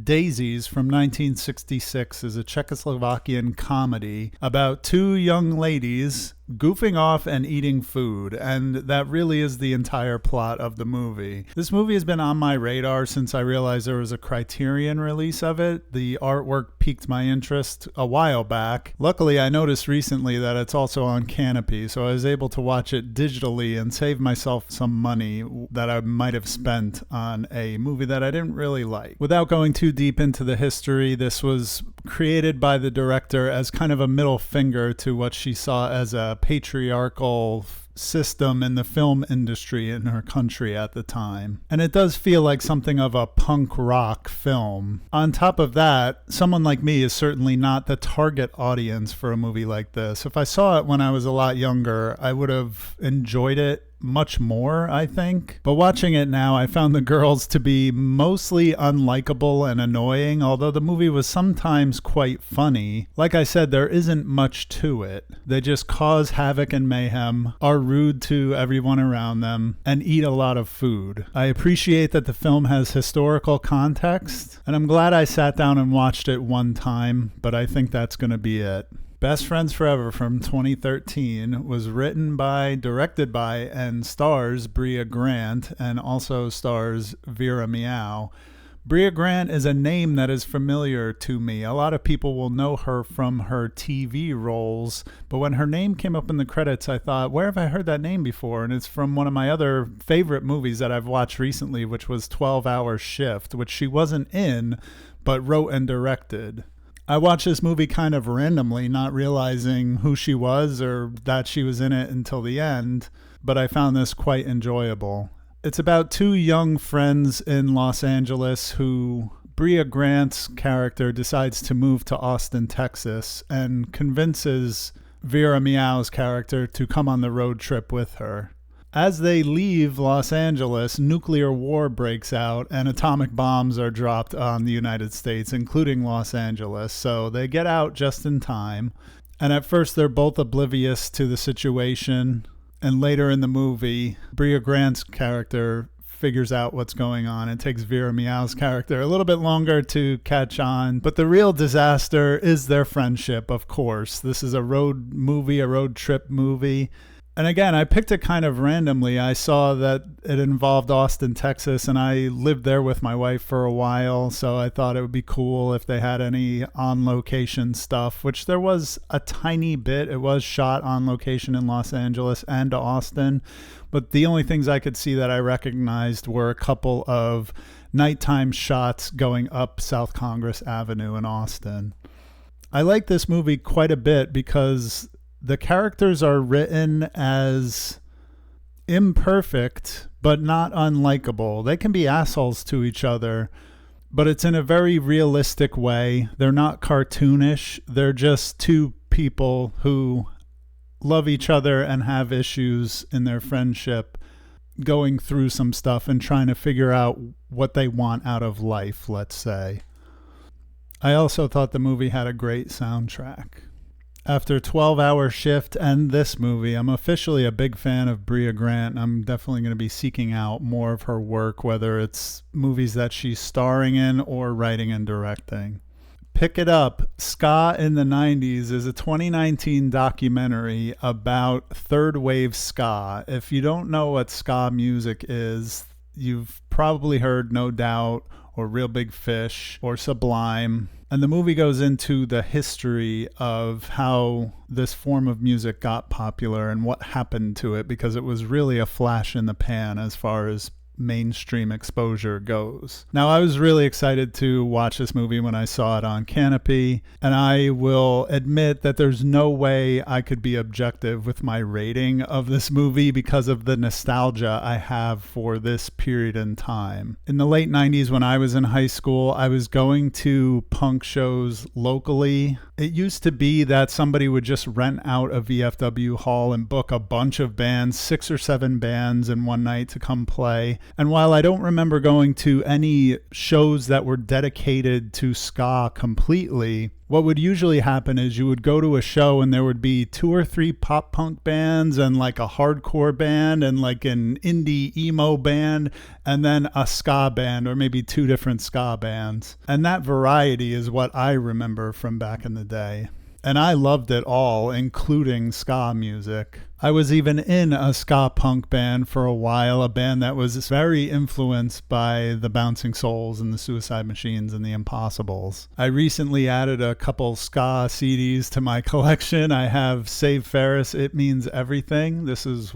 Daisies from 1966 is a Czechoslovakian comedy about two young ladies goofing off and eating food, and that really is the entire plot of the movie. This movie has been on my radar since I realized there was a Criterion release of it. The artwork piqued my interest a while back. Luckily, I noticed recently that it's also on Canopy, so I was able to watch it digitally and save myself some money that I might have spent on a movie that I didn't really like. Without going too deep into the history, this was created by the director as kind of a middle finger to what she saw as a patriarchal system in the film industry in her country at the time. And it does feel like something of a punk rock film. On top of that, someone like me is certainly not the target audience for a movie like this. If I saw it when I was a lot younger, I would have enjoyed it much more, I think. But watching it now, I found the girls to be mostly unlikable and annoying, although the movie was sometimes quite funny. Like I said, there isn't much to it. They just cause havoc and mayhem, are rude to everyone around them, and eat a lot of food. I appreciate that the film has historical context, and I'm glad I sat down and watched it one time, but I think that's going to be it. Best Friends Forever from 2013 was written by, directed by, and stars Brea Grant, and also stars Vera Miao. Brea Grant is a name that is familiar to me. A lot of people will know her from her TV roles, but when her name came up in the credits, I thought, where have I heard that name before? And it's from one of my other favorite movies that I've watched recently, which was 12 Hour Shift, which she wasn't in, but wrote and directed. I watched this movie kind of randomly, not realizing who she was or that she was in it until the end, but I found this quite enjoyable. It's about two young friends in Los Angeles who Brea Grant's character decides to move to Austin, Texas, and convinces Vera Miao's character to come on the road trip with her. As they leave Los Angeles, nuclear war breaks out and atomic bombs are dropped on the United States, including Los Angeles. So they get out just in time. And at first, they're both oblivious to the situation. And later in the movie, Brea Grant's character figures out what's going on. It takes Vera Miao's character a little bit longer to catch on. But the real disaster is their friendship, of course. This is a road movie, a road trip movie. And again, I picked it kind of randomly. I saw that it involved Austin, Texas, and I lived there with my wife for a while, so I thought it would be cool if they had any on-location stuff, which there was a tiny bit. It was shot on location in Los Angeles and Austin, but the only things I could see that I recognized were a couple of nighttime shots going up South Congress Avenue in Austin. I like this movie quite a bit because the characters are written as imperfect, but not unlikable. They can be assholes to each other, but it's in a very realistic way. They're not cartoonish. They're just two people who love each other and have issues in their friendship, going through some stuff and trying to figure out what they want out of life, let's say. I also thought the movie had a great soundtrack. After 12 Hour Shift and this movie, I'm officially a big fan of Brea Grant. I'm definitely going to be seeking out more of her work, whether it's movies that she's starring in or writing and directing. Pick It Up, Ska in the 90s is a 2019 documentary about third wave ska. If you don't know what ska music is, you've probably heard No Doubt or Real Big Fish or Sublime. And the movie goes into the history of how this form of music got popular and what happened to it, because it was really a flash in the pan as far as mainstream exposure goes. Now, I was really excited to watch this movie when I saw it on Canopy, and I will admit that there's no way I could be objective with my rating of this movie because of the nostalgia I have for this period in time. In the late 90s, when I was in high school, I was going to punk shows locally. It used to be that somebody would just rent out a VFW hall and book a bunch of bands, 6 or 7 bands in one night to come play. And while I don't remember going to any shows that were dedicated to ska completely, what would usually happen is you would go to a show and there would be 2 or 3 pop punk bands and like a hardcore band and like an indie emo band and then a ska band or maybe 2 different ska bands. And that variety is what I remember from back in the day. And I loved it all, including ska music. I was even in a ska punk band for a while, a band that was very influenced by the Bouncing Souls and the Suicide Machines and the Impossibles. I recently added a couple ska CDs to my collection. I have Save Ferris, It Means Everything. This was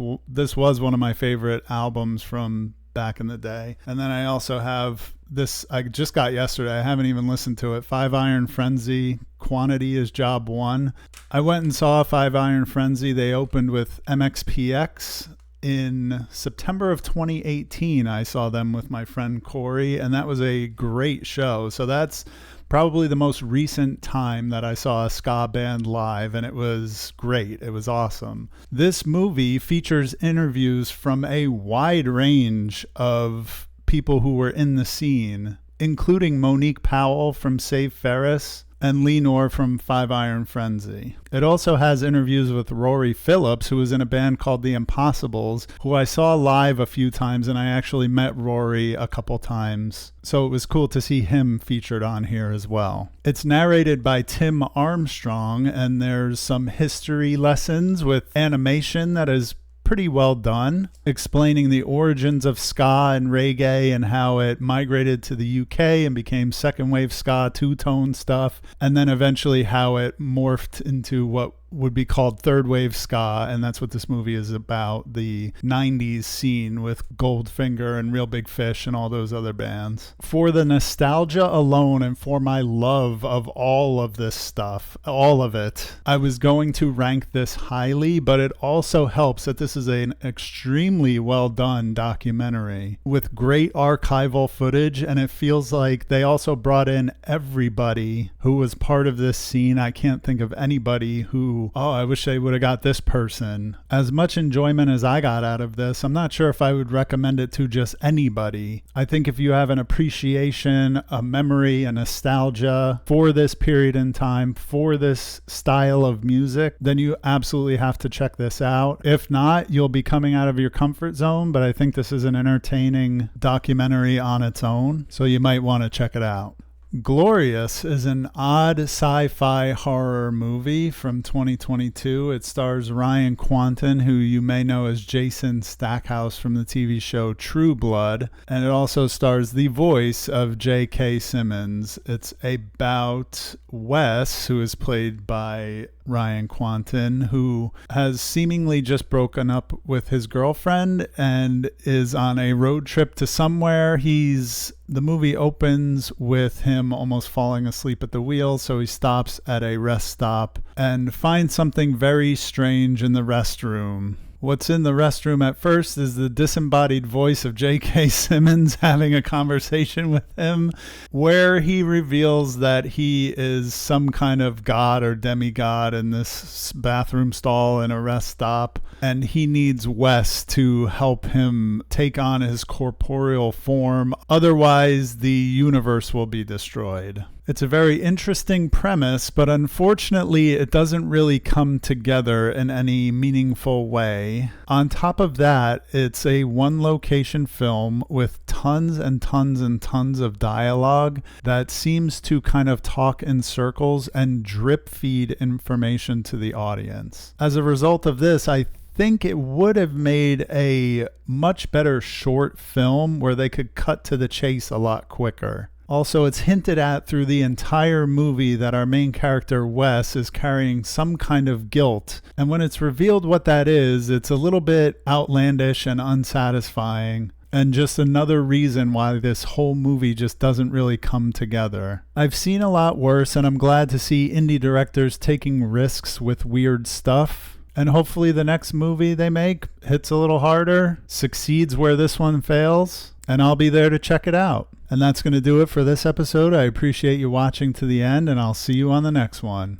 one of my favorite albums from back in the day. And then I also have this I just got yesterday. I haven't even listened to it. Five Iron Frenzy, Quantity is Job 1. I went and saw Five Iron Frenzy. They opened with MXPX in September of 2018. I saw them with my friend Corey, and that was a great show. So that's probably the most recent time that I saw a ska band live, and it was great. It was awesome. This movie features interviews from a wide range of people who were in the scene, including Monique Powell from Save Ferris and Lee Noor from Five Iron Frenzy. It also has interviews with Rory Phillips, who was in a band called The Impossibles, who I saw live a few times, and I actually met Rory a couple times. So it was cool to see him featured on here as well. It's narrated by Tim Armstrong, and there's some history lessons with animation that is pretty well done, explaining the origins of ska and reggae and how it migrated to the UK and became second wave ska, two-tone stuff, and then eventually how it morphed into what would be called third wave ska, and that's what this movie is about, the 90s scene with Goldfinger and Real Big Fish and all those other bands. For the nostalgia alone and for my love of all of this stuff, all of it, I was going to rank this highly, but it also helps that this is an extremely well done documentary with great archival footage, and it feels like they also brought in everybody who was part of this scene. I can't think of anybody who, oh, I wish they would have got this person. As much enjoyment as I got out of this, I'm not sure if I would recommend it to just anybody. I think if you have an appreciation, a memory, a nostalgia for this period in time, for this style of music, then you absolutely have to check this out. If not, you'll be coming out of your comfort zone, but I think this is an entertaining documentary on its own, so you might want to check it out. Glorious is an odd sci-fi horror movie from 2022. It stars Ryan Kwanten, who you may know as Jason Stackhouse from the TV show True Blood, and it also stars the voice of J.K. Simmons. It's about Wes, who is played by Ryan Kwanten, who has seemingly just broken up with his girlfriend and is on a road trip to somewhere. The movie opens with him almost falling asleep at the wheel, so he stops at a rest stop and finds something very strange in the restroom. What's in the restroom at first is the disembodied voice of J.K. Simmons having a conversation with him, where he reveals that he is some kind of god or demigod in this bathroom stall in a rest stop, and he needs Wes to help him take on his corporeal form. Otherwise, the universe will be destroyed. It's a very interesting premise, but unfortunately it doesn't really come together in any meaningful way. On top of that, it's a one-location film with tons and tons and tons of dialogue that seems to kind of talk in circles and drip feed information to the audience. As a result of this, I think it would have made a much better short film where they could cut to the chase a lot quicker. Also, it's hinted at through the entire movie that our main character, Wes, is carrying some kind of guilt. And when it's revealed what that is, it's a little bit outlandish and unsatisfying. And just another reason why this whole movie just doesn't really come together. I've seen a lot worse, and I'm glad to see indie directors taking risks with weird stuff. And hopefully the next movie they make hits a little harder, succeeds where this one fails, and I'll be there to check it out. And that's going to do it for this episode. I appreciate you watching to the end, and I'll see you on the next one.